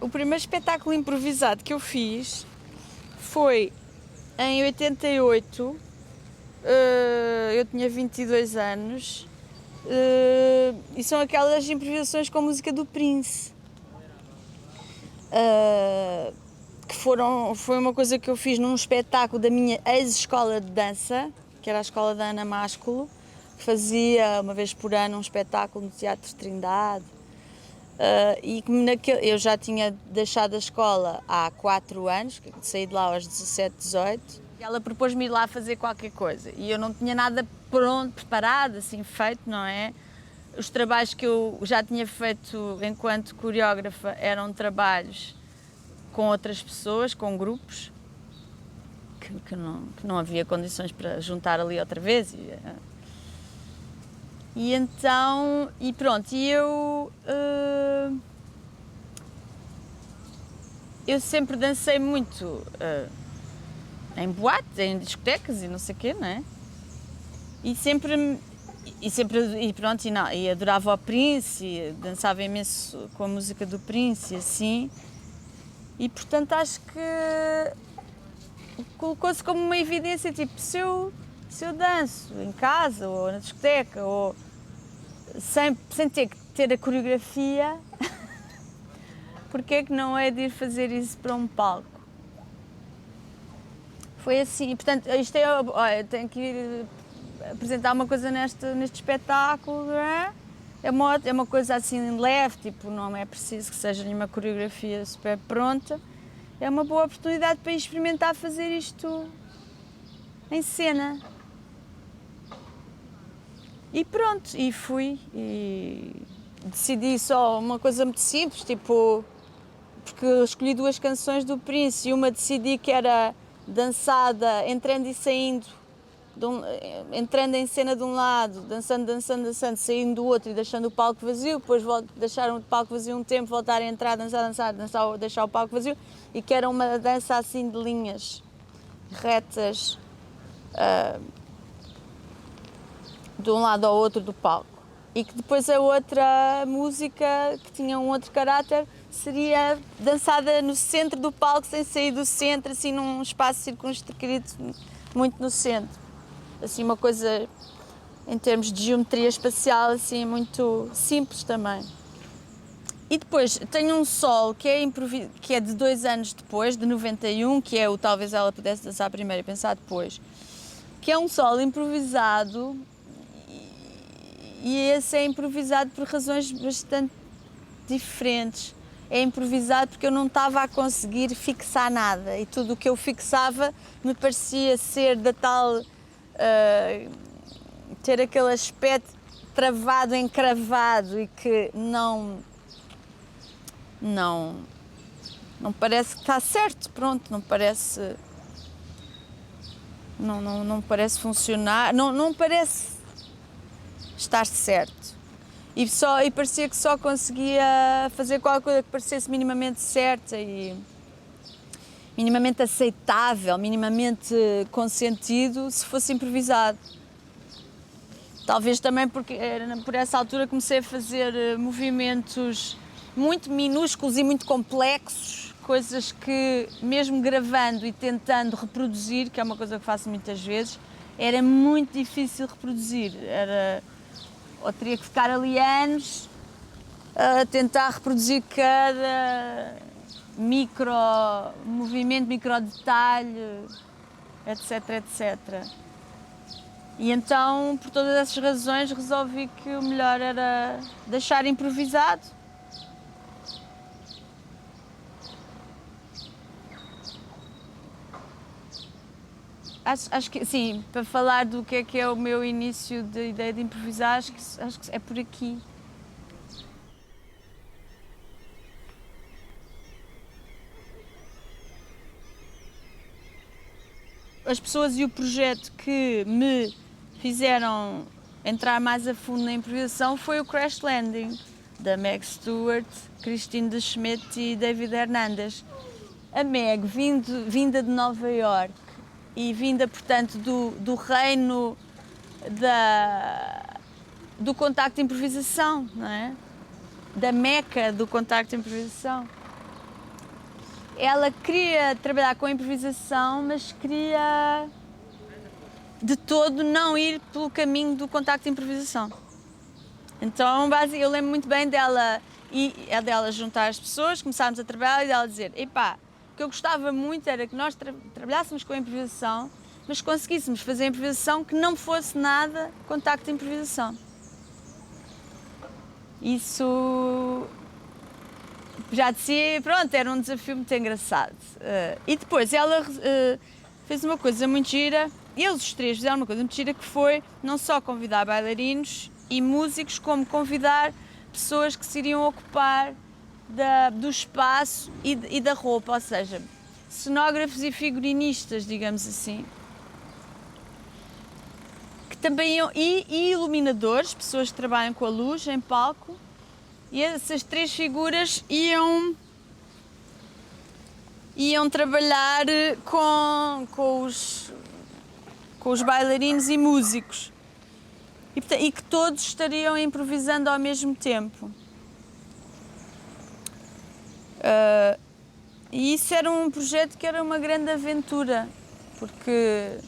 O primeiro espetáculo improvisado que eu fiz foi em 88. Eu tinha 22 anos. E são aquelas improvisações com música do Prince. Foi uma coisa que eu fiz num espetáculo da minha ex-escola de dança, que era a escola da Ana Másculo, que fazia uma vez por ano um espetáculo no Teatro Trindade. E eu já tinha deixado a escola há 4 anos, saí de lá aos 17, 18. E ela propôs-me ir lá fazer qualquer coisa. E eu não tinha nada pronto, preparado, assim, feito, não é? Os trabalhos que eu já tinha feito enquanto coreógrafa eram trabalhos com outras pessoas, com grupos, que não havia condições para juntar ali outra vez. E então, e pronto, eu sempre dancei muito em boates, em discotecas e não sei o quê, não é? E adorava o Prince, e dançava imenso com a música do Prince e assim. E portanto acho que colocou-se como uma evidência, tipo, se eu danço em casa ou na discoteca ou sem ter que ter a coreografia, porque é que não é de ir fazer isso para um palco? Foi assim, portanto, olha, tenho que ir apresentar uma coisa neste espetáculo, não é? É uma coisa assim leve, tipo, não é preciso que seja nenhuma coreografia super pronta. É uma boa oportunidade para experimentar fazer isto em cena. E pronto, e fui e decidi só uma coisa muito simples, tipo, porque eu escolhi 2 canções do Prince e uma decidi que era dançada, entrando e saindo, entrando em cena de um lado, dançando, saindo do outro e deixando o palco vazio, depois deixar o palco vazio um tempo, voltar a entrar, dançar, deixar o palco vazio, e que era uma dança assim de linhas retas, de um lado ao outro do palco. E que depois a outra música, que tinha um outro caráter, seria dançada no centro do palco, sem sair do centro, assim num espaço circunscrito muito no centro. Assim, uma coisa em termos de geometria espacial, assim, muito simples também. E depois tenho um solo que é de 2 anos depois, de 91, que é o Talvez Ela Pudesse Dançar Primeiro e Pensar Depois, que é um solo improvisado. E esse é improvisado por razões bastante diferentes. É improvisado porque eu não estava a conseguir fixar nada e tudo o que eu fixava me parecia ser da tal... ter aquele aspecto travado, encravado e que não parece que está certo, pronto, não parece... Não parece funcionar, não parece estar certo. E parecia que só conseguia fazer qualquer coisa que parecesse minimamente certa e minimamente aceitável, minimamente com sentido, se fosse improvisado. Talvez também porque por essa altura comecei a fazer movimentos muito minúsculos e muito complexos, coisas que mesmo gravando e tentando reproduzir, que é uma coisa que faço muitas vezes, era muito difícil reproduzir. Ou teria que ficar ali anos a tentar reproduzir cada micro movimento, micro detalhe, etc, etc. E então, por todas essas razões, resolvi que o melhor era deixar improvisado. Acho que, sim, para falar do que é o meu início da ideia de improvisar, acho que é por aqui. As pessoas e o projeto que me fizeram entrar mais a fundo na improvisação foi o Crash Landing, da Meg Stewart, Christine de Schmidt e David Hernandez. A Meg, vinda de Nova York e vinda, portanto, do reino do contacto de improvisação, não é? Da meca do contacto de improvisação. ela queria trabalhar com improvisação, mas queria de todo não ir pelo caminho do contacto de improvisação. Então, basicamente, eu lembro muito bem dela juntar as pessoas, começarmos a trabalhar e dela dizer: epá, o que eu gostava muito era que nós trabalhássemos com a improvisação, mas conseguíssemos fazer a improvisação que não fosse nada contacto de improvisação. Isso já de si, pronto, era um desafio muito engraçado. E depois ela fez uma coisa muito gira, eles os três fizeram uma coisa muito gira, que foi não só convidar bailarinos e músicos, como convidar pessoas que se iriam ocupar do espaço e da roupa, ou seja, cenógrafos e figurinistas, digamos assim. Que também e iluminadores, pessoas que trabalham com a luz em palco. E essas três figuras iam trabalhar com os bailarinos e músicos. E que todos estariam improvisando ao mesmo tempo. E isso era um projeto que era uma grande aventura, porque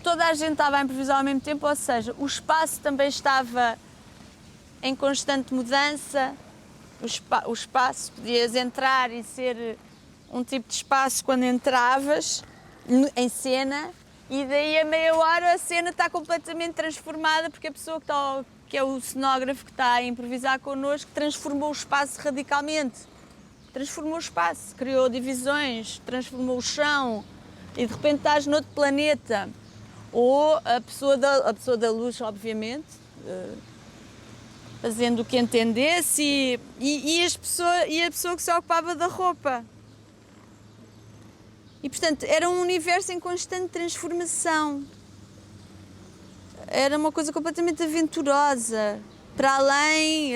toda a gente estava a improvisar ao mesmo tempo, ou seja, o espaço também estava em constante mudança. O espaço, podias entrar e ser um tipo de espaço quando entravas em cena, e daí a meia hora a cena está completamente transformada, porque a pessoa que é o cenógrafo que está a improvisar connosco transformou o espaço radicalmente. Transformou o espaço, criou divisões, transformou o chão, e de repente estás noutro planeta. Ou a pessoa da luz, obviamente, fazendo o que entendesse, e a pessoa que se ocupava da roupa. E, portanto, era um universo em constante transformação. Era uma coisa completamente aventurosa, para além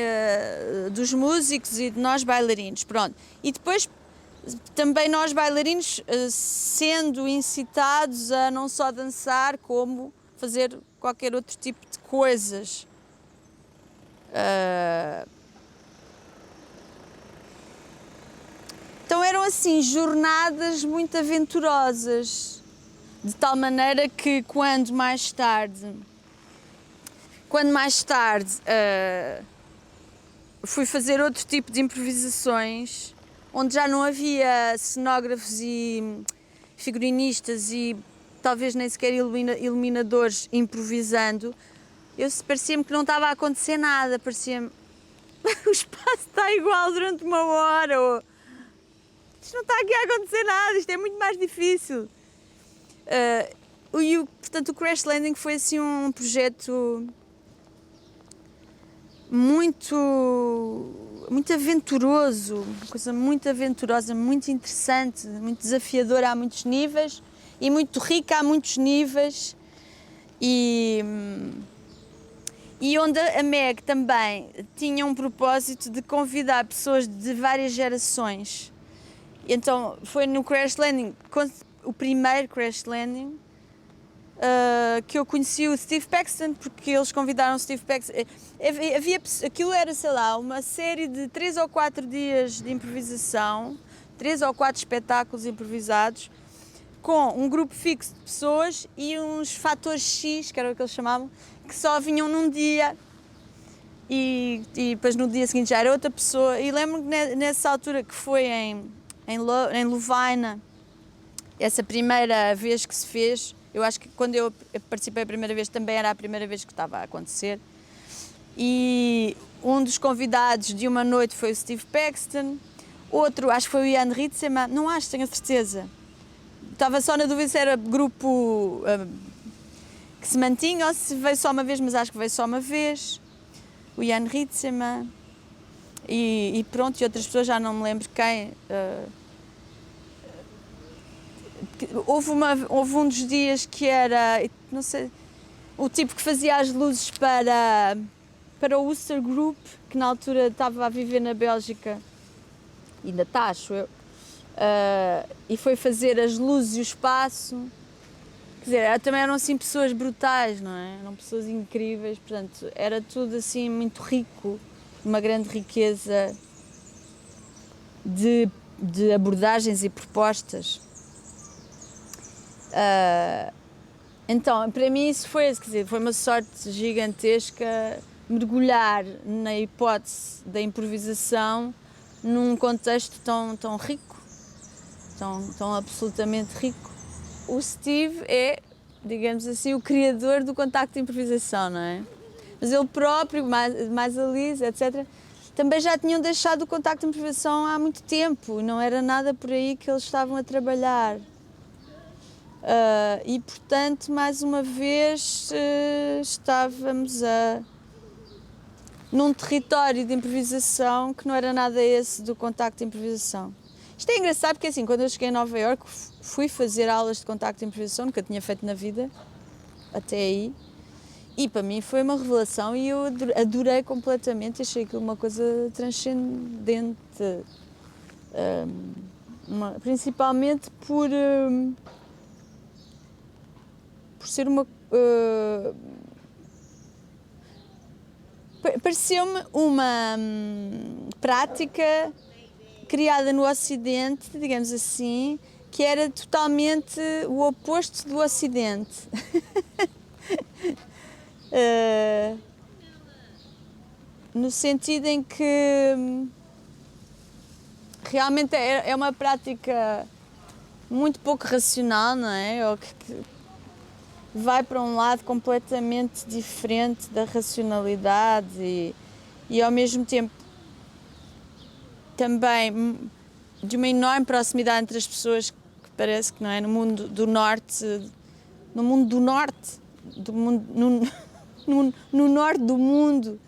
dos músicos e de nós bailarinos. Pronto. E depois também nós bailarinos sendo incitados a não só dançar, como fazer qualquer outro tipo de coisas. Então eram assim jornadas muito aventurosas, de tal maneira que quando mais tarde fui fazer outro tipo de improvisações, onde já não havia cenógrafos e figurinistas e talvez nem sequer iluminadores improvisando, parecia-me que não estava a acontecer nada, parecia-me o espaço está igual durante uma hora, ou isto não está aqui a acontecer nada, isto é muito mais difícil. Portanto, o Crash Landing foi assim um projeto muito aventuroso, uma coisa muito aventurosa, muito interessante, muito desafiadora a muitos níveis e muito rica a muitos níveis, e onde a Meg também tinha um propósito de convidar pessoas de várias gerações. Então foi no Crash Landing, o primeiro Crash Landing, que eu conheci o Steve Paxton, porque eles convidaram o Steve Paxton. Aquilo era, sei lá, uma série de 3 ou 4 dias de improvisação, 3 ou 4 espetáculos improvisados, com um grupo fixo de pessoas e uns fatores X, que era o que eles chamavam, que só vinham num dia, e depois no dia seguinte já era outra pessoa. E lembro-me que nessa altura, que foi em Lovaina, essa primeira vez que se fez, eu acho que quando eu participei a primeira vez também era a primeira vez que estava a acontecer, e um dos convidados de uma noite foi o Steve Paxton, outro acho que foi o Jan Ritsema, não acho, tenho a certeza, estava só na dúvida se era grupo que se mantinha ou se veio só uma vez, mas acho que veio só uma vez, o Jan Ritsema, e pronto, e outras pessoas, já não me lembro quem. Houve um dos dias que era, não sei, o tipo que fazia as luzes para o Uster Group, que na altura estava a viver na Bélgica, ainda está, acho eu, e foi fazer as luzes e o espaço. Quer dizer, também eram assim pessoas brutais, não é? Eram pessoas incríveis, portanto, era tudo assim muito rico. uma grande riqueza de abordagens e propostas. Então, para mim isso foi, quer dizer, foi uma sorte gigantesca mergulhar na hipótese da improvisação num contexto tão rico, tão absolutamente rico. O Steve é, digamos assim, o criador do contacto de improvisação, não é? Mas ele próprio, mais a Liz, etc., também já tinham deixado o contacto de improvisação há muito tempo, não era nada por aí que eles estavam a trabalhar. E, portanto, mais uma vez, estávamos num território de improvisação que não era nada esse do contacto de improvisação. Isto é engraçado porque, assim, quando eu cheguei a Nova Iorque, fui fazer aulas de contacto de improvisação, nunca tinha feito na vida, até aí. E para mim foi uma revelação e eu adorei completamente, achei aquilo uma coisa transcendente, principalmente por ser uma... pareceu-me uma prática criada no Ocidente, digamos assim, que era totalmente o oposto do Ocidente. No sentido em que realmente é uma prática muito pouco racional, não é? Ou que vai para um lado completamente diferente da racionalidade e ao mesmo tempo também de uma enorme proximidade entre as pessoas, que parece que não é, no mundo do norte, no norte do mundo,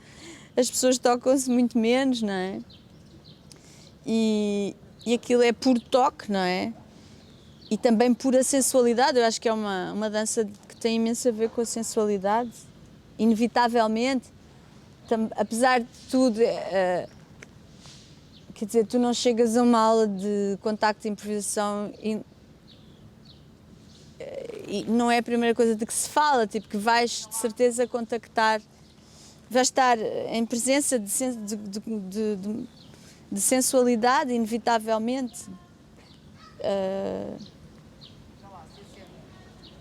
as pessoas tocam-se muito menos, não é? E aquilo é puro toque, não é? E também pura sensualidade. Eu acho que é uma dança que tem imenso a ver com a sensualidade, inevitavelmente. Apesar de tudo, quer dizer, tu não chegas a uma aula de contacto de improvisação e não é a primeira coisa de que se fala, tipo que vais de certeza contactar, vais estar em presença de sensualidade, inevitavelmente.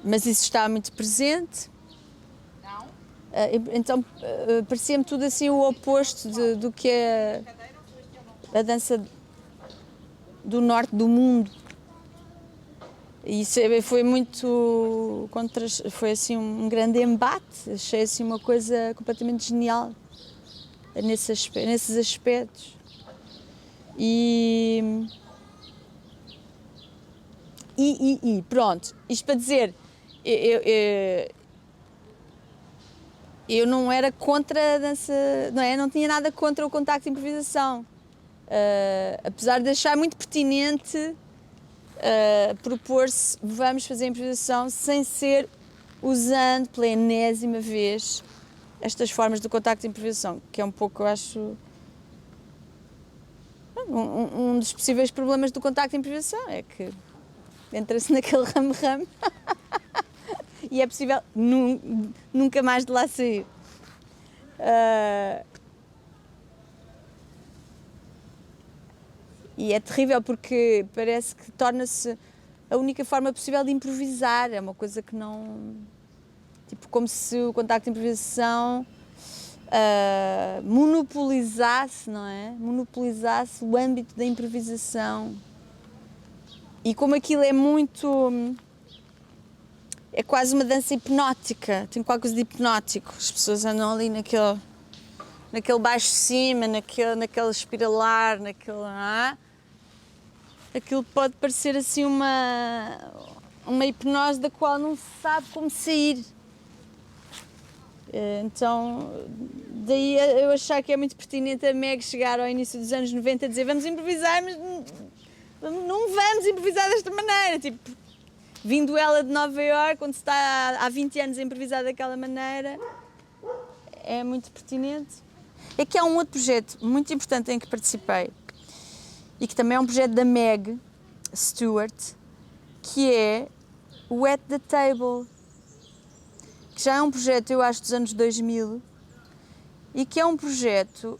Mas isso está muito presente. Então parecia-me tudo assim o oposto do que é a dança do norte do mundo. E isso foi muito foi assim um grande embate, achei assim uma coisa completamente genial nesses aspectos. E pronto, isto para dizer, eu não era contra a dança, não é? Não tinha nada contra o contacto de improvisação, apesar de achar muito pertinente propor-se, vamos fazer improvisação sem ser usando pela enésima vez estas formas de contacto de improvisação, que é um pouco, eu acho, um dos possíveis problemas do contacto de improvisação, é que entra-se naquele ramo-ramo e é possível nunca mais de lá sair. E é terrível porque parece que torna-se a única forma possível de improvisar, é uma coisa que não... Tipo, como se o contacto de improvisação monopolizasse, não é? Monopolizasse o âmbito da improvisação. E como aquilo é muito... É quase uma dança hipnótica, tem qualquer coisa de hipnótico. As pessoas andam ali naquele baixo-cima, naquele espiralar, aquilo pode parecer assim uma hipnose da qual não se sabe como sair. Então, daí eu achar que é muito pertinente a Meg chegar ao início dos anos 90 a dizer vamos improvisar, mas não vamos improvisar desta maneira. Tipo, vindo ela de Nova Iorque, quando se está há 20 anos a improvisar daquela maneira, é muito pertinente. É que há um outro projeto muito importante em que participei, e que também é um projeto da Meg Stewart, que é o At the Table, que já é um projeto, eu acho, dos anos 2000, e que é um projeto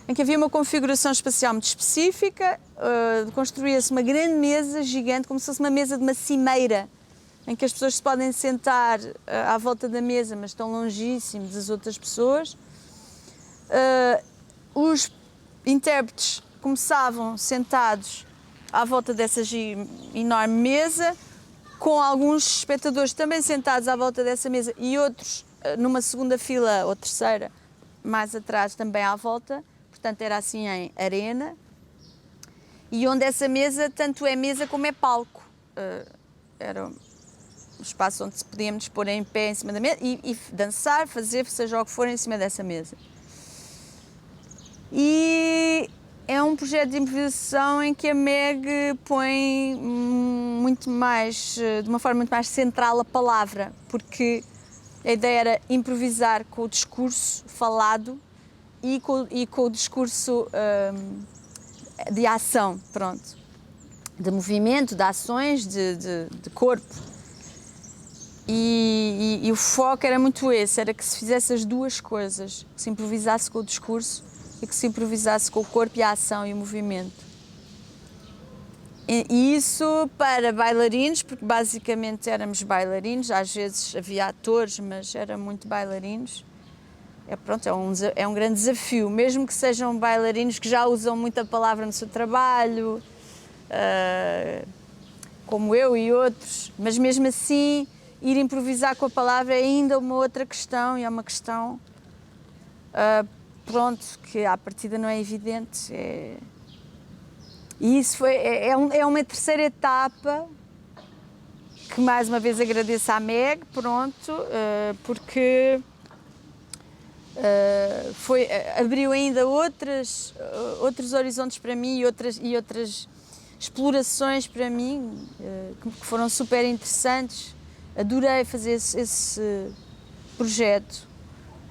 em que havia uma configuração espacial muito específica, construía-se uma grande mesa gigante, como se fosse uma mesa de uma cimeira, em que as pessoas se podem sentar à volta da mesa, mas estão longíssimos das outras pessoas. Os intérpretes começavam sentados à volta dessa enorme mesa, com alguns espectadores também sentados à volta dessa mesa e outros numa segunda fila ou terceira, mais atrás também à volta. Portanto, era assim em arena, e onde essa mesa tanto é mesa como é palco. Era um espaço onde se podíamos pôr em pé em cima da mesa e dançar, fazer seja o que for em cima dessa mesa. E é um projeto de improvisação em que a Meg põe muito mais, de uma forma muito mais central, a palavra, porque a ideia era improvisar com o discurso falado e com o discurso de ação, pronto, de movimento, de ações, de corpo. E o foco era muito esse, era que se fizesse as duas coisas, que se improvisasse com o discurso e que se improvisasse com o corpo e a ação e o movimento. E isso para bailarinos, porque basicamente éramos bailarinos, às vezes havia atores, mas era muito bailarinos. É um grande desafio, mesmo que sejam bailarinos que já usam muita palavra no seu trabalho, como eu e outros, mas mesmo assim ir improvisar com a palavra é ainda uma outra questão, e é uma questão, que à partida não é evidente. E isso é uma terceira etapa que mais uma vez agradeço à Meg, porque abriu ainda outros horizontes para mim e outras explorações para mim que foram super interessantes. Adorei fazer esse projeto,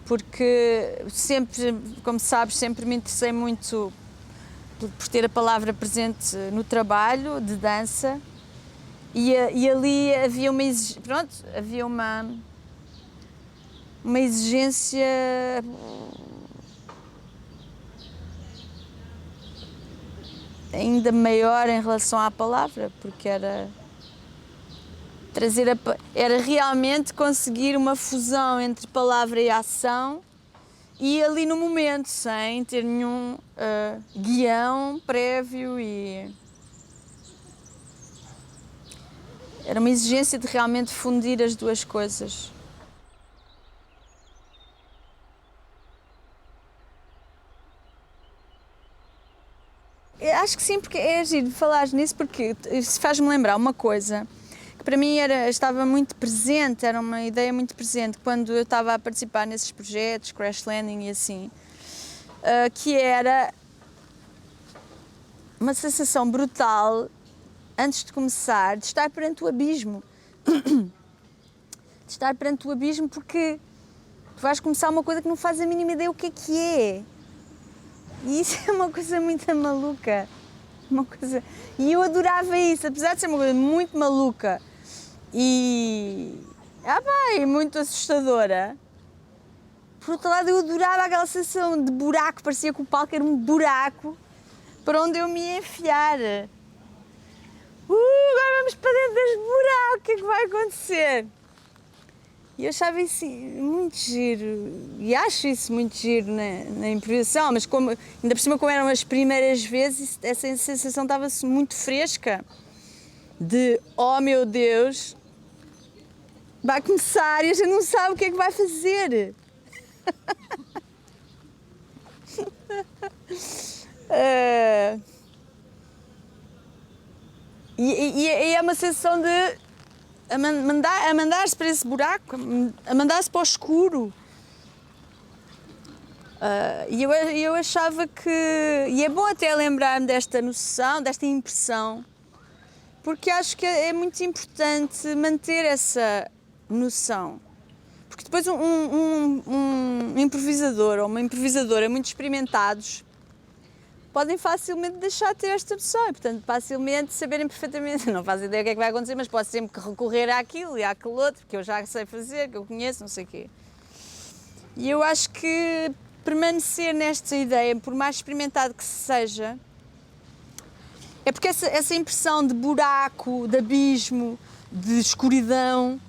porque sempre, como sabes, sempre me interessei muito por ter a palavra presente no trabalho de dança, e ali havia uma exigência ainda maior em relação à palavra, porque era realmente conseguir uma fusão entre palavra e ação, e ali no momento, sem ter nenhum guião prévio, e era uma exigência de realmente fundir as duas coisas. Eu acho que sim, porque é giro falar nisso, porque isso faz-me lembrar uma coisa que para mim estava muito presente, era uma ideia muito presente quando eu estava a participar nesses projetos, Crash Landing e assim, que era uma sensação brutal, antes de começar, de estar perante o abismo. De estar perante o abismo, porque tu vais começar uma coisa que não fazes a mínima ideia o que é. E isso é uma coisa muito maluca. E eu adorava isso, apesar de ser uma coisa muito maluca e muito assustadora. Por outro lado, eu adorava aquela sensação de buraco, parecia que o palco era um buraco para onde eu me ia enfiar. Agora vamos para dentro deste buraco, o que é que vai acontecer? E eu achava isso muito giro, e acho isso muito giro na improvisação, mas ainda por cima, como eram as primeiras vezes, essa sensação estava-se muito fresca, de, oh meu Deus, vai começar e a gente não sabe o que é que vai fazer. E é uma sensação de a mandar-se para esse buraco, a mandar-se para o escuro. E eu achava que... E é bom até lembrar-me desta noção, desta impressão, porque acho que é muito importante manter essa noção. Porque depois um improvisador ou uma improvisadora muito experimentados podem facilmente deixar de ter esta noção, e, portanto, facilmente saberem perfeitamente, não fazem ideia o que é que vai acontecer, mas posso sempre recorrer àquilo e àquele outro, que eu já sei fazer, que eu conheço, não sei o quê. E eu acho que permanecer nesta ideia, por mais experimentado que seja, é porque essa impressão de buraco, de abismo, de escuridão,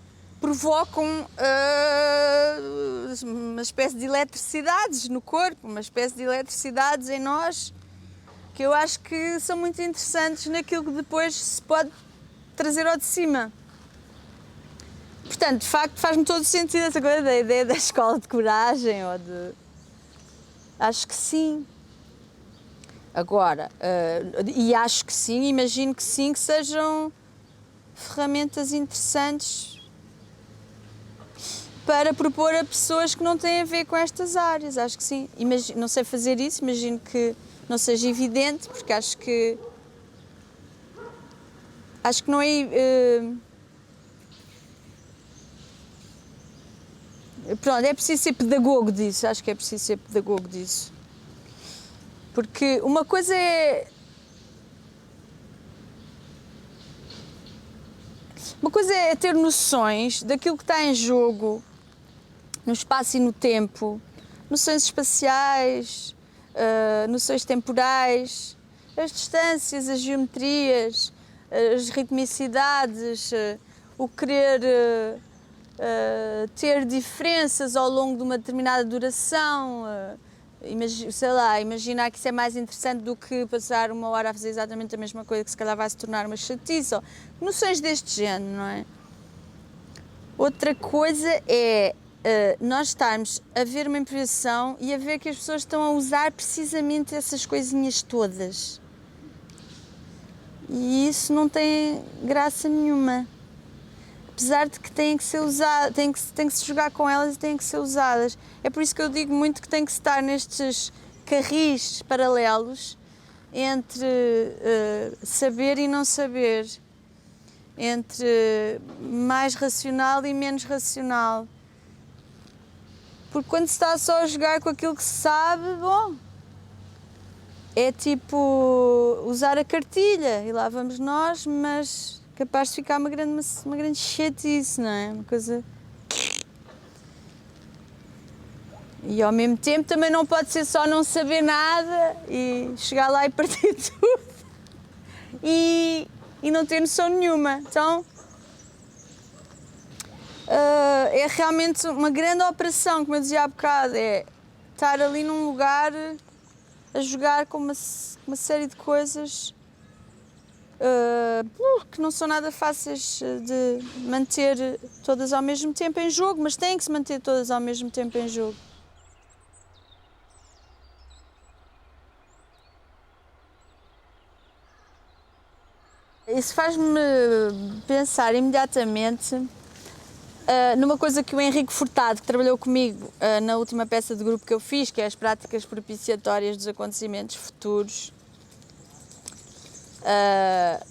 provocam uma espécie de eletricidades no corpo, uma espécie de eletricidades em nós, que eu acho que são muito interessantes naquilo que depois se pode trazer ao de cima. Portanto, de facto, faz-me todo sentido essa coisa da ideia da escola de coragem, ou de... Acho que sim. Agora, e acho que sim, imagino que sim, que sejam ferramentas interessantes para propor a pessoas que não têm a ver com estas áreas. Acho que sim. Não sei fazer isso, imagino que não seja evidente, porque acho que não é... Pronto, é preciso ser pedagogo disso, acho que é preciso ser pedagogo disso. Porque uma coisa é... Uma coisa é ter noções daquilo que está em jogo, no espaço e no tempo, noções espaciais, noções temporais, as distâncias, as geometrias, as ritmicidades, o querer... ter diferenças ao longo de uma determinada duração, sei lá, imaginar que isso é mais interessante do que passar uma hora a fazer exatamente a mesma coisa, que se calhar vai se tornar uma chatice, ou noções deste género, não é? Outra coisa é nós estarmos a ver uma improvisação e a ver que as pessoas estão a usar precisamente essas coisinhas todas. E isso não tem graça nenhuma. Apesar de que têm que ser usadas, tem que se jogar com elas e têm que ser usadas. É por isso que eu digo muito que tem que estar nestes carris paralelos entre saber e não saber, entre mais racional e menos racional. Porque quando se está só a jogar com aquilo que se sabe, bom, é tipo usar a cartilha e lá vamos nós, mas capaz de ficar uma grande chatice, não é? Uma coisa... E ao mesmo tempo também não pode ser só não saber nada e chegar lá e partir tudo e não ter noção nenhuma. Então é realmente uma grande operação, como eu dizia há bocado, é estar ali num lugar a jogar com uma série de coisas que não são nada fáceis de manter todas ao mesmo tempo em jogo, mas têm que se manter todas ao mesmo tempo em jogo. Isso faz-me pensar imediatamente numa coisa que o Henrique Furtado, que trabalhou comigo na última peça de grupo que eu fiz, que é as práticas propiciatórias dos acontecimentos futuros,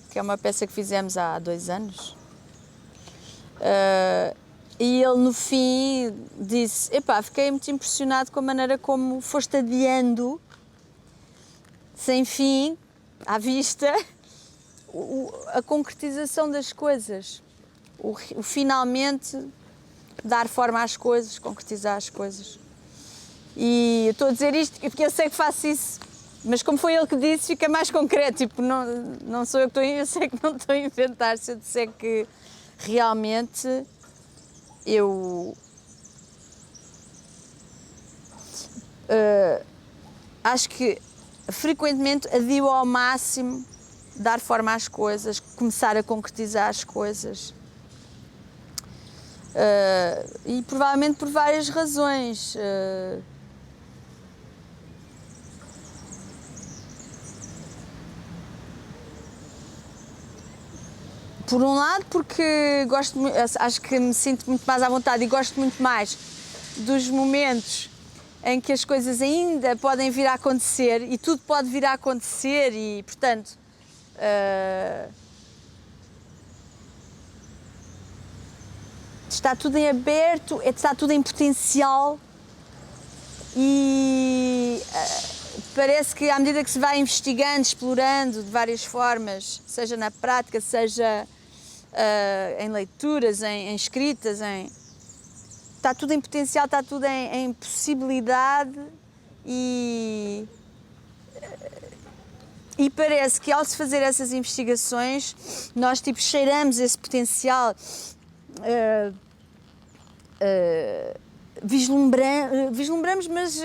que é uma peça que fizemos há 2 anos. E ele no fim disse: epá, fiquei muito impressionado com a maneira como foste adiando, sem fim, à vista, a concretização das coisas. O finalmente dar forma às coisas, concretizar as coisas. E eu estou a dizer isto porque eu sei que faço isso, mas como foi ele que disse, fica mais concreto. Tipo, não sou eu que estou a inventar, eu sei que não estou a inventar. Se eu disser que realmente eu acho que frequentemente adio ao máximo dar forma às coisas, começar a concretizar as coisas. E provavelmente por várias razões. Por um lado, porque acho que me sinto muito mais à vontade e gosto muito mais dos momentos em que as coisas ainda podem vir a acontecer e tudo pode vir a acontecer e, portanto, está tudo em aberto, está tudo em potencial e parece que à medida que se vai investigando, explorando de várias formas, seja na prática, seja em leituras, em escritas, está tudo em potencial, está tudo em possibilidade e parece que ao se fazer essas investigações nós tipo cheiramos esse potencial, vislumbramos, mas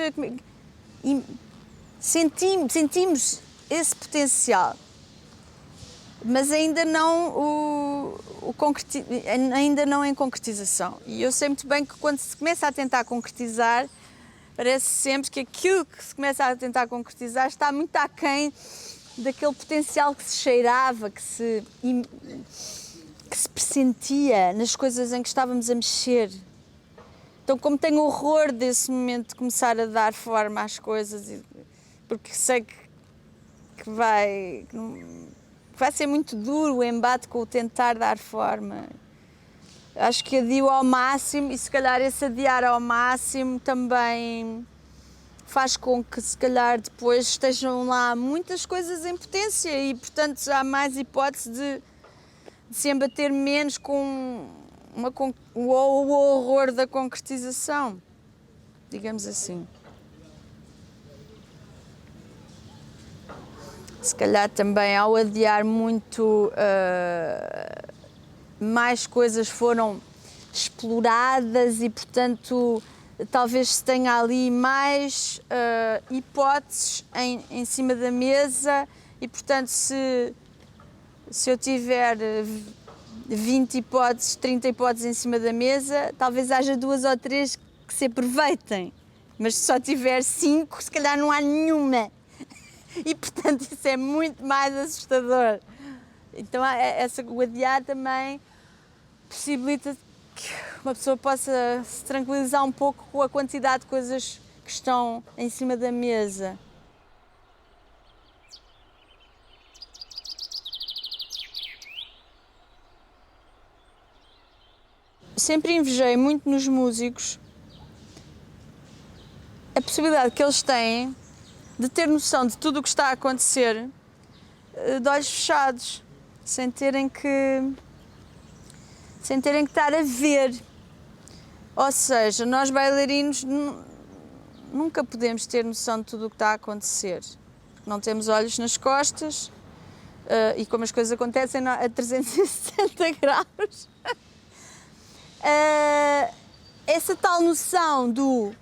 sentimos esse potencial, mas ainda não ainda não em concretização. E eu sei muito bem que quando se começa a tentar concretizar, parece sempre que aquilo que se começa a tentar concretizar está muito aquém daquele potencial que se cheirava, que se pressentia nas coisas em que estávamos a mexer. Então, como tenho horror desse momento de começar a dar forma às coisas, porque sei que vai ser muito duro o embate com o tentar dar forma. Acho que adio ao máximo e se calhar esse adiar ao máximo também faz com que se calhar depois estejam lá muitas coisas em potência e portanto há mais hipótese de se embater menos com o horror da concretização, digamos assim. Se calhar também ao adiar muito, mais coisas foram exploradas e, portanto, talvez se tenha ali mais hipóteses em cima da mesa e, portanto, se eu tiver 20 hipóteses, 30 hipóteses em cima da mesa, talvez haja 2 ou 3 que se aproveitem, mas se só tiver 5, se calhar não há nenhuma. E, portanto, isso é muito mais assustador. Então, o adiar também possibilita que uma pessoa possa se tranquilizar um pouco com a quantidade de coisas que estão em cima da mesa. Sempre invejei muito nos músicos a possibilidade que eles têm de ter noção de tudo o que está a acontecer de olhos fechados, sem terem que estar a ver. Ou seja, nós bailarinos nunca podemos ter noção de tudo o que está a acontecer, porque não temos olhos nas costas e como as coisas acontecem a 360 graus. Essa tal noção do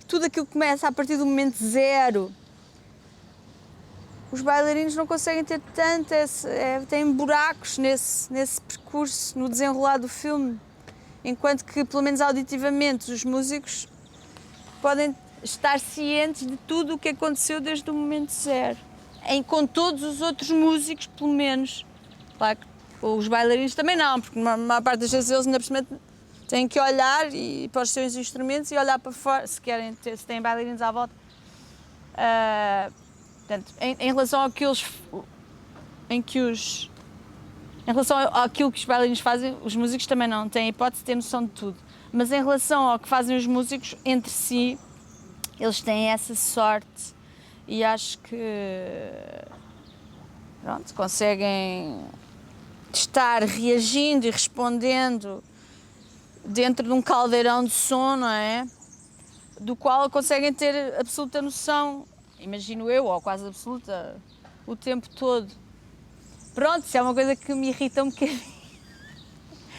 tudo aquilo que começa a partir do momento zero, os bailarinos não conseguem ter tanto, têm buracos nesse percurso, no desenrolar do filme, enquanto que, pelo menos auditivamente, os músicos podem estar cientes de tudo o que aconteceu desde o momento zero. Com todos os outros músicos, pelo menos. Claro que os bailarinos também não, porque a maior parte das vezes eles ainda por cima têm que olhar para os seus instrumentos e olhar para fora, se têm bailarinos à volta. Portanto, em relação àquilo que os bailarinos fazem, os músicos também não têm hipótese de ter noção de tudo. Mas em relação ao que fazem os músicos entre si, eles têm essa sorte e acho que conseguem estar reagindo e respondendo dentro de um caldeirão de som, não é? Do qual conseguem ter absoluta noção, imagino eu, ou quase absoluta, o tempo todo. Pronto, isso é uma coisa que me irrita um bocadinho.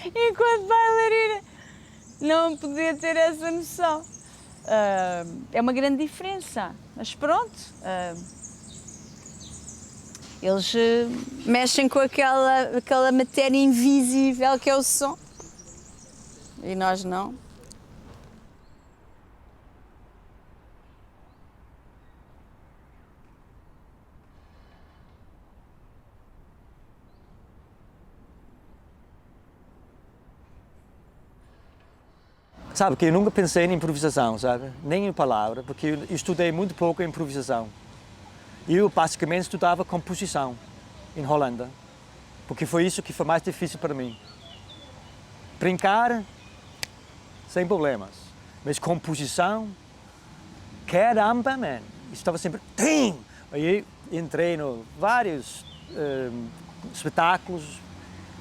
Enquanto bailarina, não podia ter essa noção. É uma grande diferença, mas pronto. Eles mexem com aquela matéria invisível que é o som. E nós não. Sabe que eu nunca pensei em improvisação, sabe? Nem em palavra, porque eu estudei muito pouco improvisação. Eu basicamente estudava composição em Holanda, porque foi isso que foi mais difícil para mim. Brincar, sem problemas, mas composição, caramba, man! Estava sempre... Tim! Aí entrei em vários espetáculos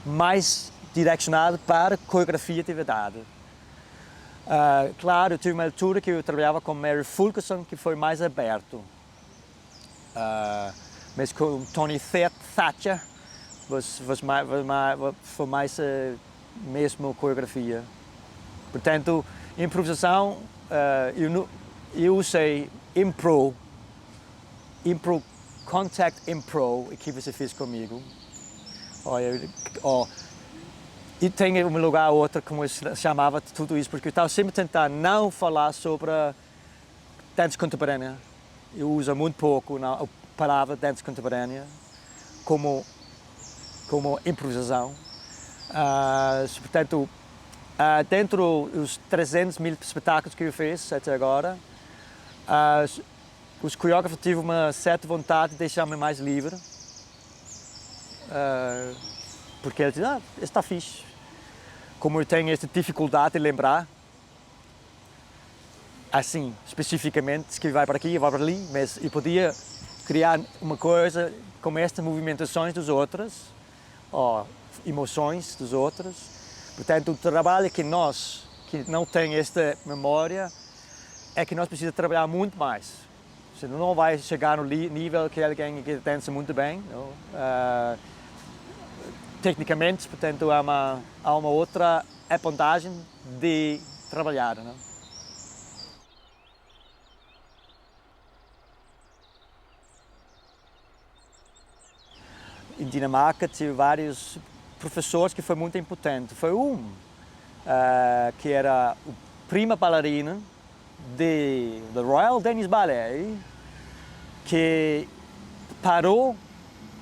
mais direcionados para coreografia de verdade. Claro, eu tive uma altura que eu trabalhava com Mary Fulkerson, que foi mais aberto. Mas com Tony Thatcher foi mais mesmo coreografia. Portanto, improvisação, eu usei impro, contact impro, que você fez comigo. E tem um lugar ou outro, como eu chamava tudo isso, porque eu estava sempre tentando não falar sobre dança contemporânea. Eu uso muito pouco a palavra dança contemporânea como improvisação. Portanto, dentro dos 300 mil espetáculos que eu fiz até agora, os coreógrafos tiveram uma certa vontade de deixar-me mais livre. Porque eles dizem, está fixe. Como eu tenho essa dificuldade de lembrar, assim, especificamente, que vai para aqui, vai para ali, mas eu podia criar uma coisa com estas movimentações dos outros, ou emoções dos outros. Portanto, o trabalho que nós, que não tem esta memória, é que nós precisamos trabalhar muito mais. Você não vai chegar no nível que alguém que dança muito bem. Tecnicamente, portanto, há uma outra abordagem de trabalhar. Não? Em Dinamarca, tive vários professores que foi muito importante. Foi que era o prima bailarina do Royal Danish Ballet, que parou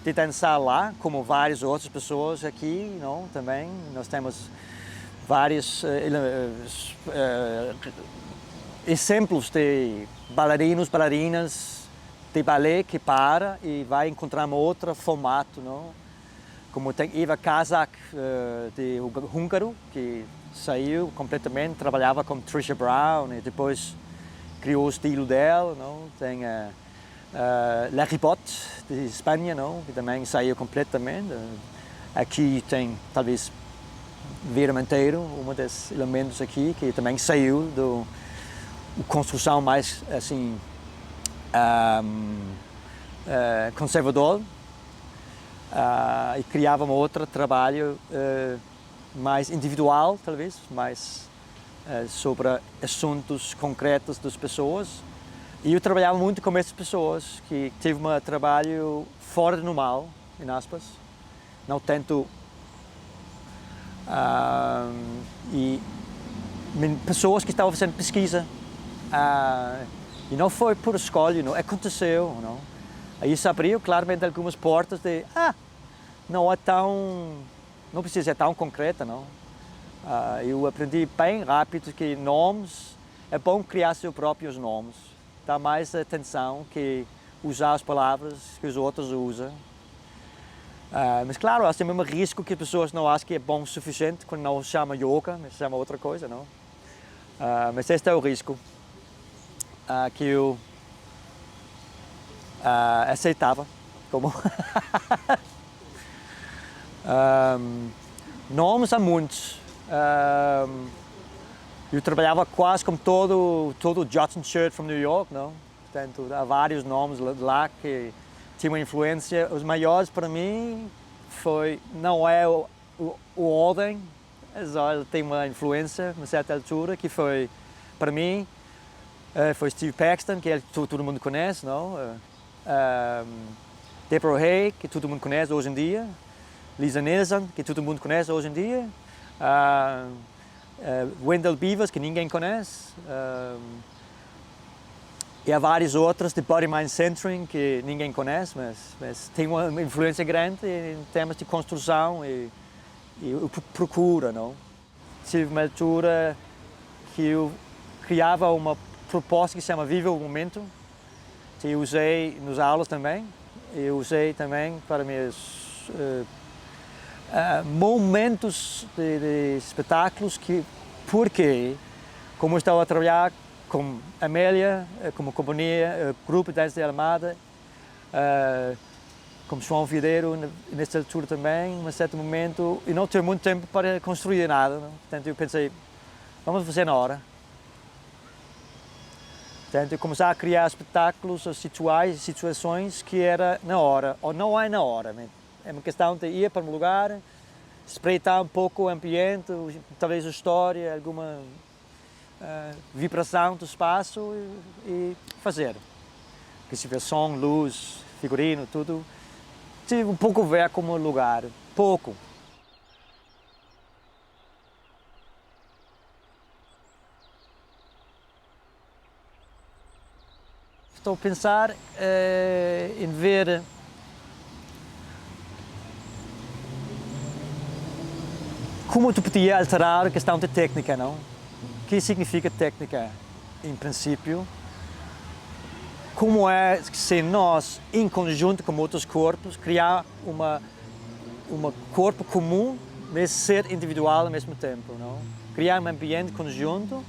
de dançar lá, como várias outras pessoas aqui, não? Também nós temos vários exemplos de bailarinas de ballet que para e vai encontrar um outro formato, não? Como tem Eva Kazak de húngaro, que saiu completamente, trabalhava com Trisha Brown e depois criou o estilo dela, não? Tem La Ribot, de Espanha, não? Que também saiu completamente. Aqui tem, talvez, Vera Monteiro, um dos elementos aqui, que também saiu da construção mais, assim, conservador e criava um outro trabalho mais individual, talvez, mais sobre assuntos concretos das pessoas. E eu trabalhava muito com essas pessoas que teve um trabalho fora do normal, em aspas, não tanto e pessoas que estavam fazendo pesquisa e não foi por escolha, não aconteceu, não. Aí isso abriu claramente algumas portas de não é tão, não precisa ser tão concreta, não. Eu aprendi bem rápido que nomes é bom criar seus próprios nomes. Dá mais atenção que usar as palavras que os outros usam. Mas claro, há sempre um risco que as pessoas não acham que é bom o suficiente quando não se chama yoga, mas se chama outra coisa, não? Mas este é o risco que eu aceitava como nomes há muitos. Eu trabalhava quase como todo o Judson Shirt from New York, não? Portanto, há vários nomes lá que tinham uma influência. Os maiores para mim não é o ordem, mas ele tem uma influência, a uma certa altura, que foi, para mim, foi Steve Paxton, que todo mundo conhece, não? Deborah Hay, que todo mundo conhece hoje em dia. Lisa Nielsen, que todo mundo conhece hoje em dia. Wendell Beavers, que ninguém conhece. E há vários outros de Body Mind Centering que ninguém conhece, mas tem uma influência grande em termos de construção e procura, não? Tive uma altura que eu criava uma proposta que se chama Viva o Momento, que eu usei nas aulas também. Eu usei também para meus momentos de espetáculos porque, como eu estava a trabalhar com Amélia, como companhia, grupo de dança de Almada, como João Videiro, nessa altura também, em um certo momento, e não tive muito tempo para construir nada, não? Portanto eu pensei, vamos fazer na hora. Portanto, eu comecei a criar espetáculos ou situações que era na hora, ou não é na hora. É uma questão de ir para um lugar, espreitar um pouco o ambiente, talvez a história, alguma vibração do espaço e fazer. Que se vê som, luz, figurino, tudo. Tive um pouco a ver como lugar, pouco. Estou a pensar em ver como tu podia alterar a questão da técnica, não? O que significa técnica, em princípio? Como é que se nós, em conjunto com outros corpos, criar um corpo comum, mas ser individual ao mesmo tempo, não? Criar um ambiente conjunto,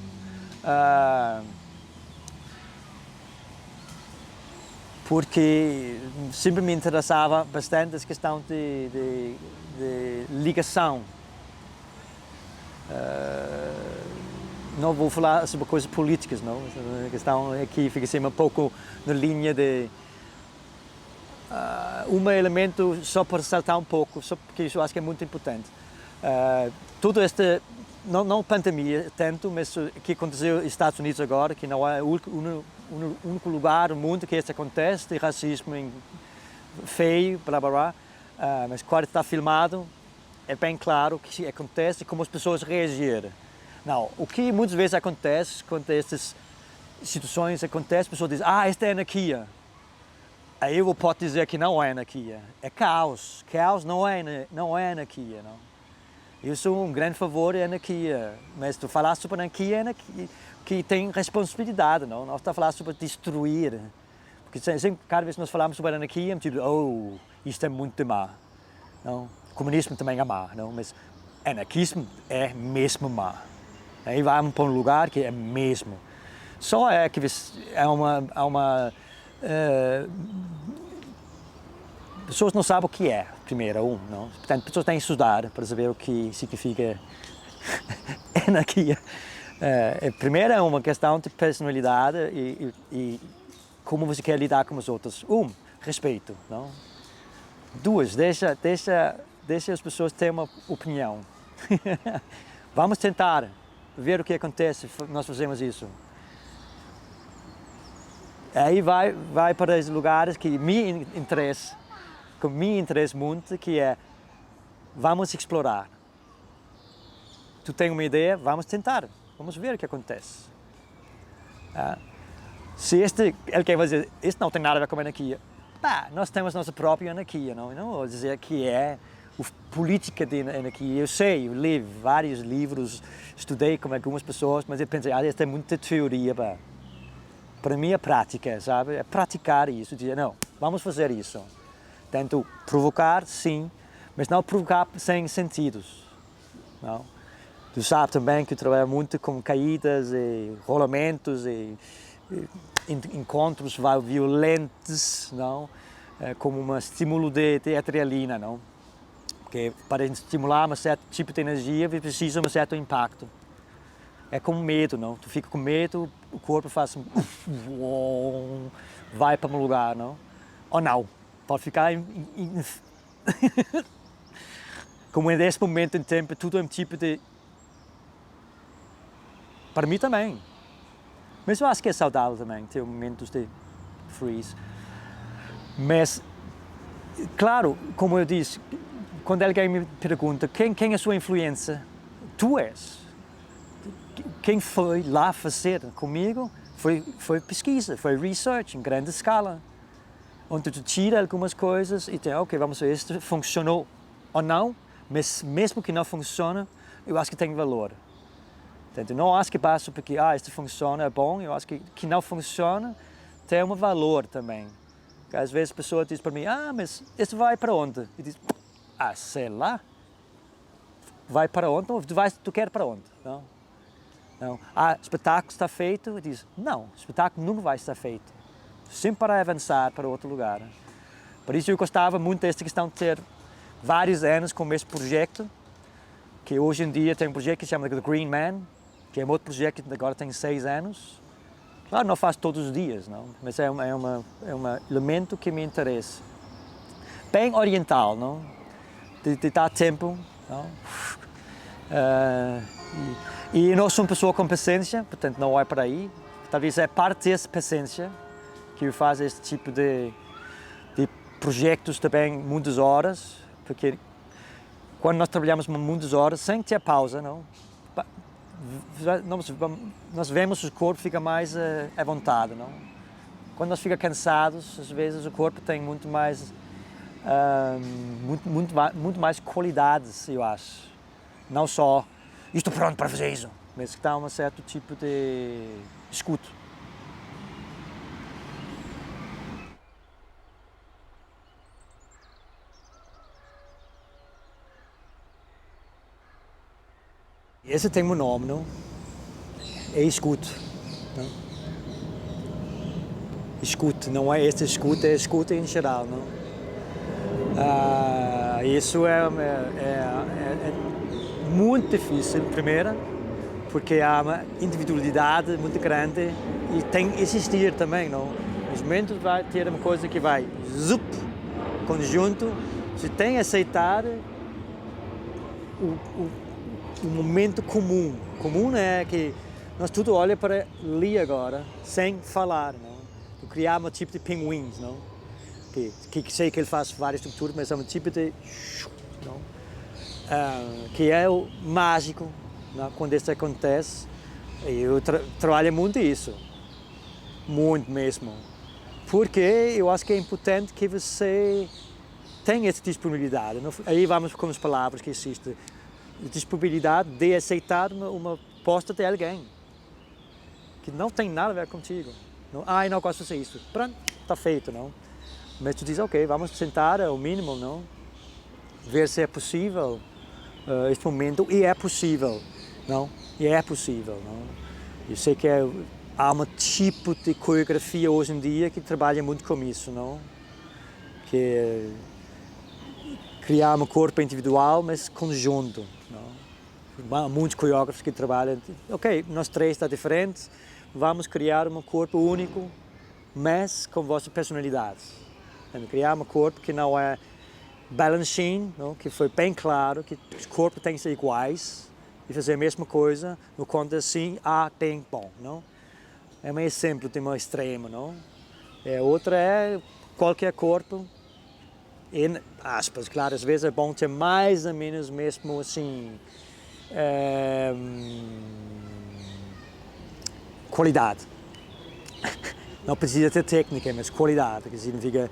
porque sempre me interessava bastante essa questão de ligação. Não vou falar sobre coisas políticas, não. A questão aqui fica sempre um pouco na linha de um elemento só para ressaltar um pouco, só porque isso eu acho que é muito importante. Tudo este, não pandemia tanto, mas o que aconteceu nos Estados Unidos agora, que não é o único lugar no mundo que isso acontece, de racismo feio, blá blá blá, mas quando está filmado, é bem claro o que acontece e como as pessoas reagem. Não, o que muitas vezes acontece, quando essas situações acontecem, as pessoas dizem, esta é anarquia. Aí eu posso dizer que não é anarquia, é caos. Caos não é anarquia, não. Eu sou um grande favor da anarquia, mas tu falar sobre anarquia que tem responsabilidade, não? Nós estamos a falar sobre destruir. Porque sempre, cada vez que nós falamos sobre anarquia, tipo, isto é muito má. Não? O comunismo também é má, não? Mas anarquismo é mesmo má. Aí vamos para um lugar que é mesmo. Só é que pessoas não sabem o que é, primeiro, não? Portanto, pessoas têm que estudar para saber o que significa anarquia. Primeiro é uma questão de personalidade e como você quer lidar com os outros. Respeito, não? Duas, deixa as pessoas terem uma opinião. Vamos tentar ver o que acontece se nós fazemos isso. Aí vai para os lugares que me interessam muito, que é vamos explorar. Tu tem uma ideia, vamos tentar, vamos ver o que acontece. Se ele quer dizer, isto não tem nada a ver com a anarquia, nós temos nossa própria anarquia, não vou dizer que é a política de anarquia. Eu sei, eu li vários livros, estudei com algumas pessoas, mas eu pensei, isto é muita teoria, Para mim é prática, sabe? É praticar isso, dizer, não, vamos fazer isso. Tento provocar, sim, mas não provocar sem sentidos, não? Tu sabes também que eu trabalho muito com caídas e rolamentos e encontros violentos, não? Como um estímulo de adrenalina, não? Porque para estimular um certo tipo de energia, precisa de um certo impacto. É como medo, não? Tu fica com medo, o corpo faz vai para um lugar, não? Ou não, pode ficar como nesse momento em tempo, tudo é um tipo de... Para mim também. Mas eu acho que é saudável também, ter momentos de freeze. Mas, claro, como eu disse, quando alguém me pergunta quem é a sua influência, tu és. Quem foi lá fazer comigo foi pesquisa, foi research em grande escala. Onde tu tira algumas coisas e tem, vamos ver se funcionou ou não, mas mesmo que não funcione, eu acho que tem valor. Portanto, não acho que basta porque isto funciona, é bom, eu acho que não funciona, tem um valor também. Porque às vezes a pessoa diz para mim, mas isso vai para onde? E diz, sei lá. Vai para onde? Tu quer para onde? Não? Não. O espetáculo está feito, e diz, não, o espetáculo nunca vai estar feito. Sempre para avançar para outro lugar. Por isso eu gostava muito desta questão de ter vários anos com esse projeto, que hoje em dia tem um projeto que se chama The Green Man, que é um outro projeto que agora tem 6 anos, Claro, não faço todos os dias, não, mas é um elemento que me interessa. Bem oriental, não? De dar tempo, não? E não sou uma pessoa com paciência, portanto não é para aí. Talvez é parte dessa paciência que eu faço este tipo de projetos também muitas horas, porque quando nós trabalhamos muitas horas sem ter pausa, não? Nós vemos o corpo fica mais à vontade, não? Quando nós ficamos cansados, às vezes o corpo tem muito mais qualidades, eu acho. Não só estou pronto para fazer isso, mas que dá um certo tipo de escuta. Esse tem um nome, não? É escuta. Não? Escuta, não é esse escuta, é escuta em geral, não? Isso é muito difícil, primeiro, porque há uma individualidade muito grande e tem que existir também, não? Nos momentos vai ter uma coisa que vai, zup, conjunto, você tem que aceitar o momento comum. Comum é que nós tudo olha para ali agora, sem falar, não? Criar um tipo de pinguins, não? Que sei que ele faz várias estruturas, mas é um tipo de, não? Que é o mágico, não? Quando isso acontece. Eu trabalho muito isso, muito mesmo, porque eu acho que é importante que você tenha essa disponibilidade. Aí vamos com as palavras que existem. Disponibilidade de aceitar uma proposta de alguém que não tem nada a ver contigo. Não, eu não gosto de fazer isso. Pronto, está feito, não? Mas tu diz, ok, vamos sentar ao mínimo, não? Ver se é possível este momento, e é possível, não? E é possível, não? Eu sei que há um tipo de coreografia hoje em dia que trabalha muito com isso, não? Que é criar um corpo individual, mas conjunto, não? Há muitos coreógrafos que trabalham, ok, nós três está diferente, vamos criar um corpo único, mas com vossa personalidade. Criar um corpo que não é balancing, não? Que foi bem claro que os corpos têm que ser iguais e fazer a mesma coisa, no conta assim, tem bom, não? É um exemplo de uma extrema, não? Outra é qualquer corpo, em aspas, claro, às vezes é bom ter mais ou menos mesmo assim, qualidade. Não precisa ter técnica, mas qualidade, que significa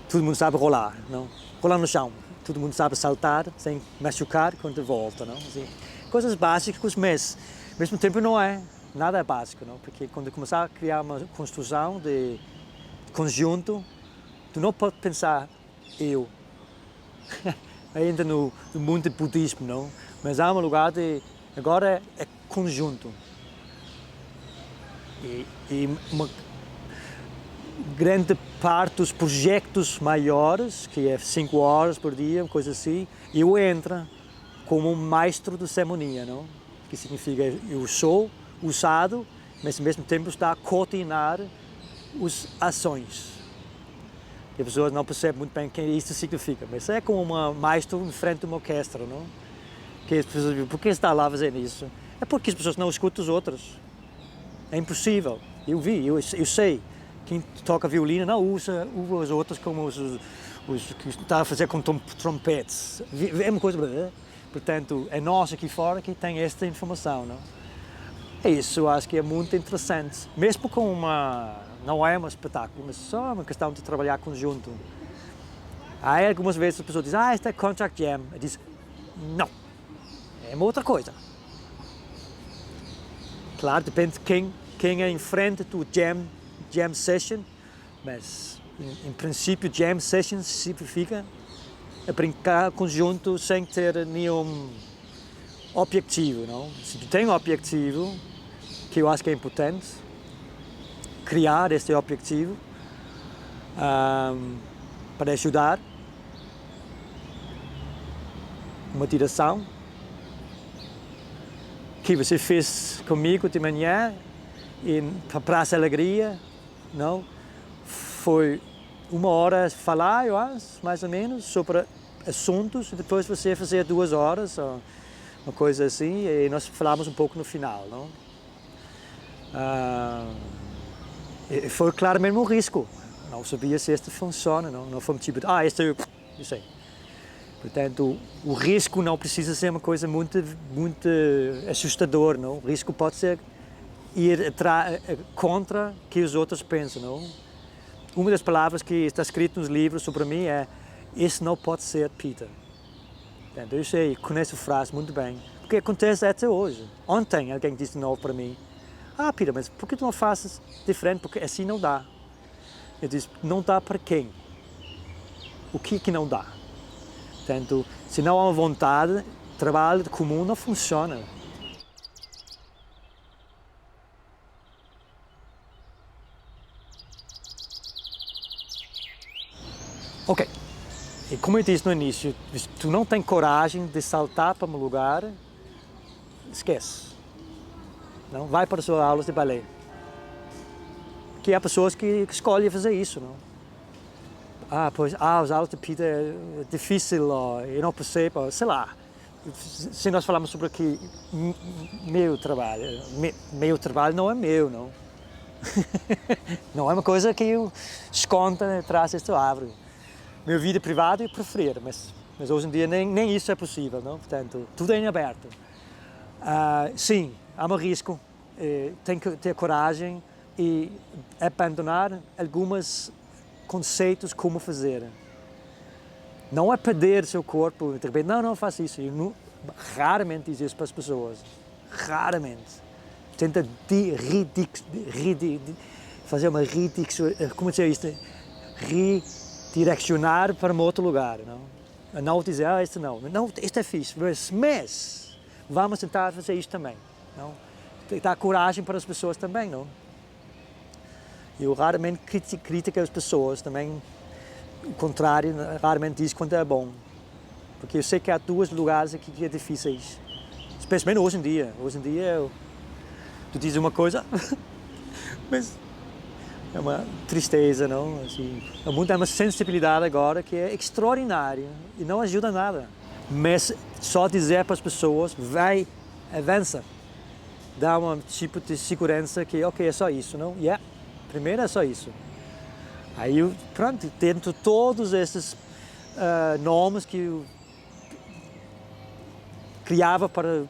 todo mundo sabe rolar, não? Rolar no chão, todo mundo sabe saltar sem machucar quando volta, não? Assim, coisas básicas, mas ao mesmo tempo não é, nada é básico, não? Porque quando começar a criar uma construção de conjunto, tu não pode pensar eu, ainda no mundo do budismo, não? Mas há um lugar de, agora é conjunto. E uma grande parte dos projetos maiores, que é 5 horas por dia, coisa assim, eu entro como um maestro de cerimônia, não? Que significa eu sou usado, mas ao mesmo tempo está a coordenar as ações. E a pessoa não percebe muito bem o que isso significa, mas é como um maestro em frente a uma orquestra, não? Que as pessoas dizem, por que está lá fazendo isso? É porque as pessoas não escutam os outros. É impossível. Eu sei. Quem toca violino não usa os outros como os que está a fazer com trompetes. É uma coisa. Portanto, é nós aqui fora que tem esta informação, não? Isso eu acho que é muito interessante. Mesmo com não é um espetáculo, mas só uma questão de trabalhar conjunto. Aí algumas vezes a pessoa diz, isto é contract jam. Eu diz, não, é uma outra coisa. Claro, depende de quem é em frente do jam session, mas em princípio jam session significa brincar conjunto sem ter nenhum objetivo, não? Se tu tem um objetivo, que eu acho que é importante, criar este objetivo para ajudar uma direção que você fez comigo de manhã para Praça Alegria, não? Foi 1 hora falar, eu acho, mais ou menos, sobre assuntos, e depois você fazia 2 horas, ou uma coisa assim, e nós falamos um pouco no final, não? Foi claramente um risco. Não sabia se isto funciona, não foi tipo, este eu sei. Portanto, o risco não precisa ser uma coisa muito assustadora, não? O risco pode ser ir contra o que os outros pensam, não? Uma das palavras que está escrita nos livros sobre mim é: isso não pode ser Peter. Portanto, eu sei, conheço a frase muito bem, porque acontece até hoje. Ontem alguém disse de novo para mim: Peter, mas por que tu não fazes diferente? Porque assim não dá. Eu disse: não dá para quem? O que não dá? Portanto, se não há uma vontade, trabalho comum não funciona. Ok, e como eu disse no início, se tu não tens coragem de saltar para um lugar, esquece. Não vai para as suas aulas de balé. Que há pessoas que escolhem fazer isso, não? As aulas de Peter é difícil, eu não percebo, sei lá. Se nós falamos sobre aqui, meu trabalho não é meu, não. Não é uma coisa que eu escondo atrás desta árvore. Minha vida privada eu preferir, mas hoje em dia nem isso é possível, não? Portanto, tudo é em aberto. Sim, há um risco, tem que ter coragem e abandonar alguns conceitos como fazer. Não é perder seu corpo, de repente, não faça isso. Eu raramente diz isso para as pessoas, raramente. Tenta fazer uma como dizer isto? Redirecionar para um outro lugar, não? Não dizer, isto não, isto é fixe, mas vamos tentar fazer isto também, não? Dar coragem para as pessoas também, não? Eu raramente critico as pessoas também, o contrário, raramente diz quando é bom. Porque eu sei que há 2 lugares aqui que é difíceis, especialmente hoje em dia. Hoje em dia, tu dizes uma coisa, mas é uma tristeza, não? Assim, o mundo tem uma sensibilidade agora que é extraordinária e não ajuda nada. Mas só dizer para as pessoas, vai, avança, dá um tipo de segurança que, ok, é só isso, não? Primeiro é só isso. Aí, pronto, dentro de todos esses nomes que eu criava para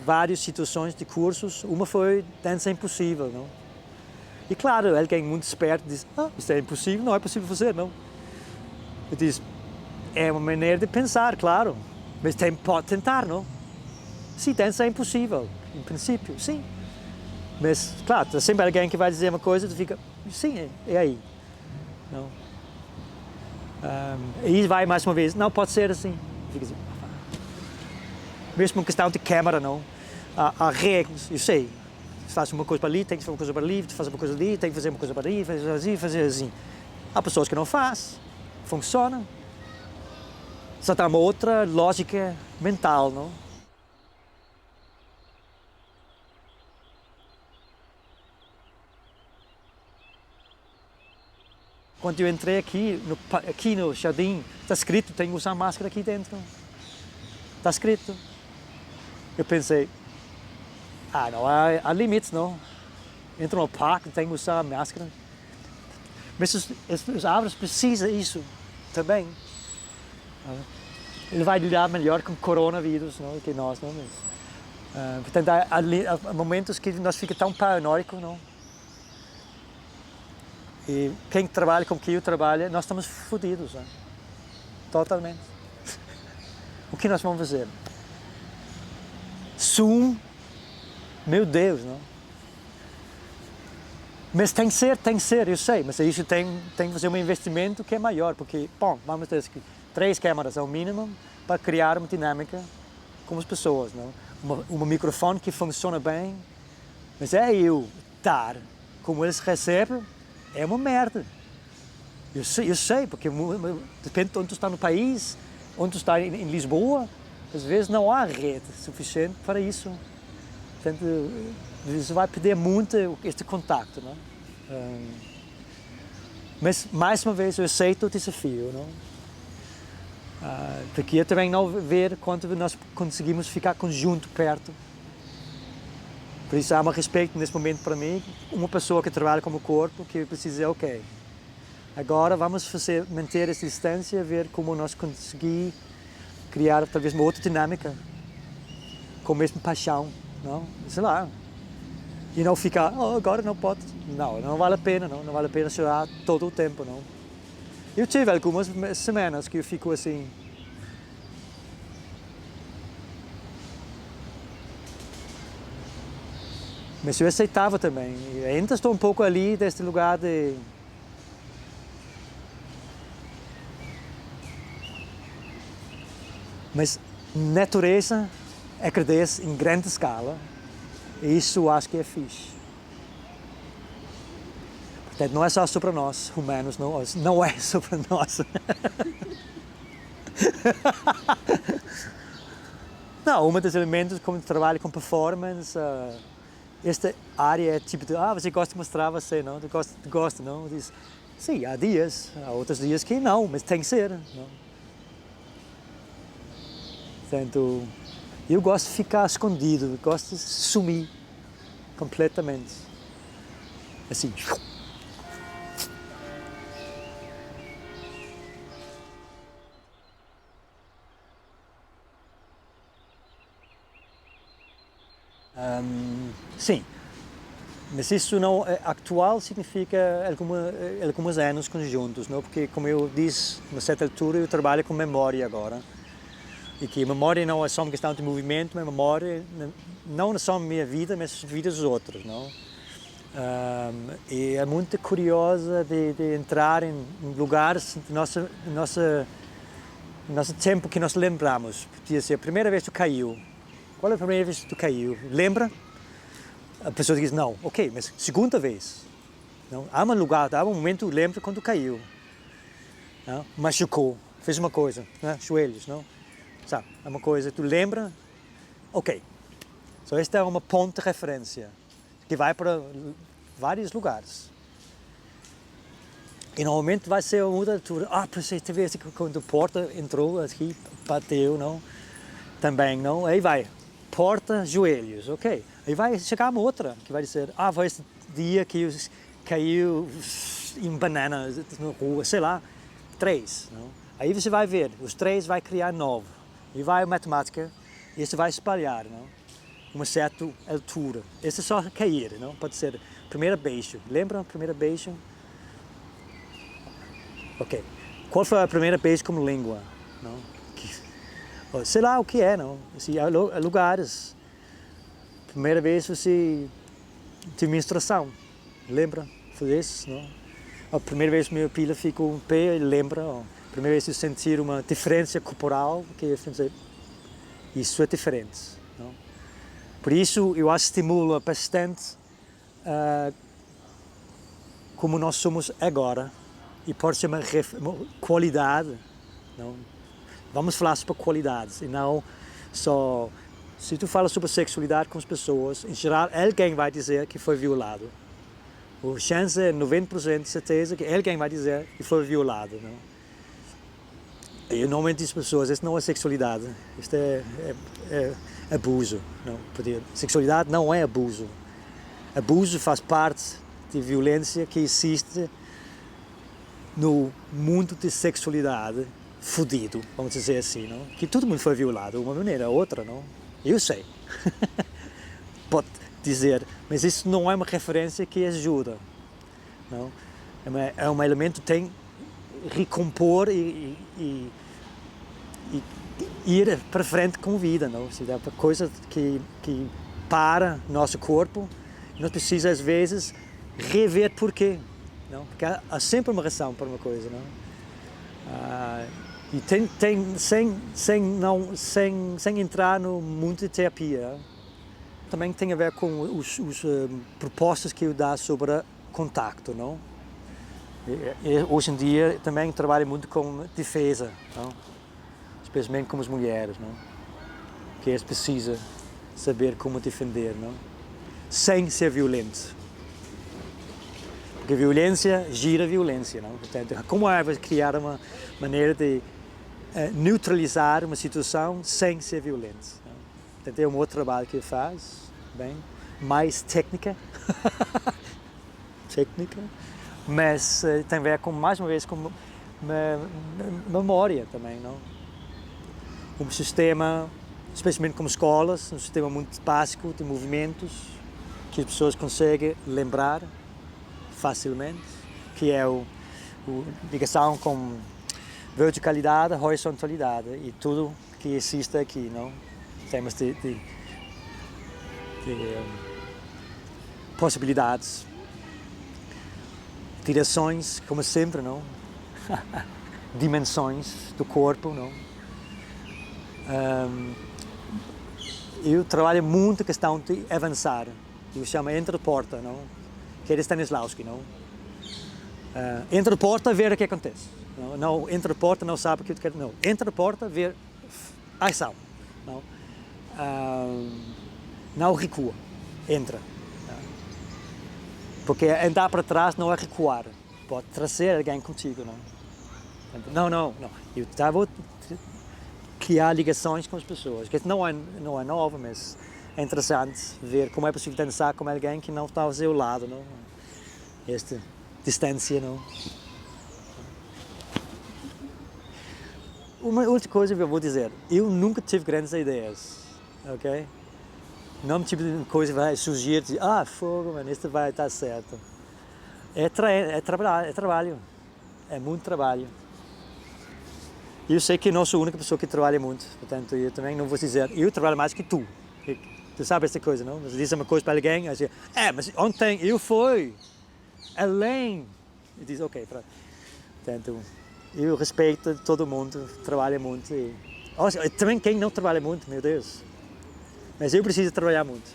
várias situações de cursos, uma foi dança impossível, não? E claro, alguém muito esperto diz, isso é impossível, não é possível fazer, não? Eu disse, é uma maneira de pensar, claro, mas pode tentar, não? Sim, dança é impossível, em princípio, sim. Mas, claro, tem sempre alguém que vai dizer uma coisa e tu fica, sim, é aí. Não? E vai mais uma vez, não pode ser assim. Fica assim. Mesmo uma questão de câmara, não? Há regras, eu sei. Se faz uma coisa para ali, tem que fazer uma coisa para ali, faz uma coisa ali, tem que fazer uma coisa para ali, fazer assim. Há pessoas que não fazem, funciona. Só tem uma outra lógica mental, não? Quando eu entrei aqui no jardim, está escrito, tem que usar máscara aqui dentro. Está escrito. Eu pensei, não, há limites, não. Entra no parque, tem que usar máscara. Mas as árvores precisam disso também. Ele vai lidar melhor com o coronavírus, não, que nós, não. Portanto, há momentos que nós ficamos tão paranoicos, não. E quem trabalha com o que eu trabalho, nós estamos fodidos, não? Totalmente. O que nós vamos fazer? Zoom, meu Deus, não? Mas tem que ser, eu sei, mas isso tem que fazer um investimento que é maior, porque, bom, vamos ter 3 câmaras ao mínimo para criar uma dinâmica com as pessoas, não? Um microfone que funciona bem, mas eu dar como eles recebem, é uma merda. Eu sei, porque depende de onde tu está no país, onde tu está em Lisboa, às vezes não há rede suficiente para isso. Portanto, você vai perder muito este contato, não? Mas, mais uma vez, eu aceito o desafio, não? Porque eu também não ver quanto nós conseguimos ficar conjunto perto. Por isso há um respeito nesse momento para mim, uma pessoa que trabalha com o corpo, que precisa dizer, ok, agora vamos manter essa distância, ver como nós conseguimos criar talvez uma outra dinâmica, com a mesma paixão, não? Sei lá. E não ficar, agora não pode. Não vale a pena, não vale a pena chorar todo o tempo, não. Eu tive algumas semanas que eu fico assim. Mas eu aceitava também. E ainda estou um pouco ali deste lugar de... Mas natureza agradece em grande escala. E isso acho que é fixe. Portanto, não é só sobre nós, humanos, não é sobre nós. Não, um dos elementos como trabalho com performance, esta área é tipo de, você gosta de mostrar você, não? Tu gosta, não? Diz, sim, há outros dias que não, mas tem que ser, não? Portanto, eu gosto de ficar escondido, gosto de sumir completamente. Assim. Sim, mas isso não atual significa alguns anos conjuntos, não? Porque como eu disse, a uma certa altura eu trabalho com memória agora. E que a memória não é só uma questão de movimento, mas a memória não é só a minha vida, mas a vida dos outros, não? E é muito curiosa de entrar em lugares do nosso tempo que nós lembramos. Podia ser a primeira vez que tu caiu. Qual é a primeira vez que tu caiu? Lembra? A pessoa diz, não, ok, mas segunda vez. Não? Há um momento, lembra quando tu caiu. Não? Machucou, fez uma coisa, né? Joelhos, não? Sabe, é uma coisa, tu lembra, ok. Então esta é uma ponte de referência que vai para vários lugares. E normalmente vai ser uma outra altura, pensei, teve esse quando a porta entrou aqui, bateu, não? Também, não? Aí vai, porta, joelhos, ok. Aí vai chegar uma outra, que vai dizer, foi esse dia que caiu em banana na rua, sei lá, 3, não? Aí você vai ver, os 3 vai criar 9. E vai a matemática, e isso vai espalhar, não? Uma certa altura. Esse é só cair, não? Pode ser primeiro beijo. Lembra o primeiro beijo? Ok. Qual foi a primeira beijo com língua? Não? Sei lá o que é, não? Assim, há lugares. Primeira vez você teve menstruação. Lembra? Foi isso, não? A primeira vez que minha filha ficou em pé, lembra? Primeira vez que eu senti uma diferença corporal, que eu pensei, isso é diferente. Não? Por isso, eu acho que estimula bastante como nós somos agora, e pode ser uma qualidade. Não? Vamos falar sobre qualidades, e não só... Se tu fala sobre sexualidade com as pessoas, em geral, alguém vai dizer que foi violado. A chance é 90% de certeza que alguém vai dizer que foi violado. Não? E normalmente as pessoas, isso não é sexualidade, isto é abuso. Não? Porque sexualidade não é abuso. Abuso faz parte de violência que existe no mundo de sexualidade fodido, vamos dizer assim, não? Que todo mundo foi violado de uma maneira ou outra, não? Eu sei. Pode dizer, mas isso não é uma referência que ajuda. Não? É um elemento que tem recompor e ir para frente com a vida, não? É uma coisa que para nosso corpo, e nós precisamos às vezes rever porquê, não? Porque há sempre uma razão para uma coisa, não? E sem entrar no mundo de terapia, também tem a ver com os propostas que eu dou sobre contacto, não? Hoje em dia também trabalho muito com defesa, não? Especialmente com as mulheres, não? Que eles precisam saber como defender, não? Sem ser violento. Porque a violência gira violência, não? Portanto, como é criar uma maneira de neutralizar uma situação sem ser violento? Não? Portanto, é um outro trabalho que faz, bem, mais técnica, mas tem a ver com, mais uma vez, com memória também, não? Um sistema, especialmente como escolas, um sistema muito básico de movimentos que as pessoas conseguem lembrar facilmente, que é a ligação com verticalidade, horizontalidade e tudo que existe aqui, não? Temos de possibilidades, direções, como sempre, não? Dimensões do corpo, não? Eu trabalho muito a questão de avançar, eu chamo entre porta, não? Que é de Stanislavski, não? Entre a porta, ver o que acontece. Não, entre a porta, não sabe o que quer. Não, entre a porta, ver a ação. Não, não recua, entra. Porque andar para trás não é recuar, pode trazer alguém contigo, não? Não. Eu estava criar ligações com as pessoas, que não é novo, mas é interessante ver como é possível dançar com alguém que não está ao seu lado, não? Esta distância, não? Uma outra coisa que eu vou dizer, eu nunca tive grandes ideias, ok? Não tipo de coisa que vai surgir, de, fogo, mano, isto vai estar certo. É trabalho, é muito trabalho. E eu sei que não sou a única pessoa que trabalha muito, portanto, eu também não vou dizer, eu trabalho mais que tu. Tu sabes essa coisa, não? Você diz uma coisa para alguém, assim, mas ontem eu fui além. E diz, ok, pronto. Portanto, eu respeito todo mundo, trabalha muito. Também quem não trabalha muito, meu Deus. Mas eu preciso trabalhar muito.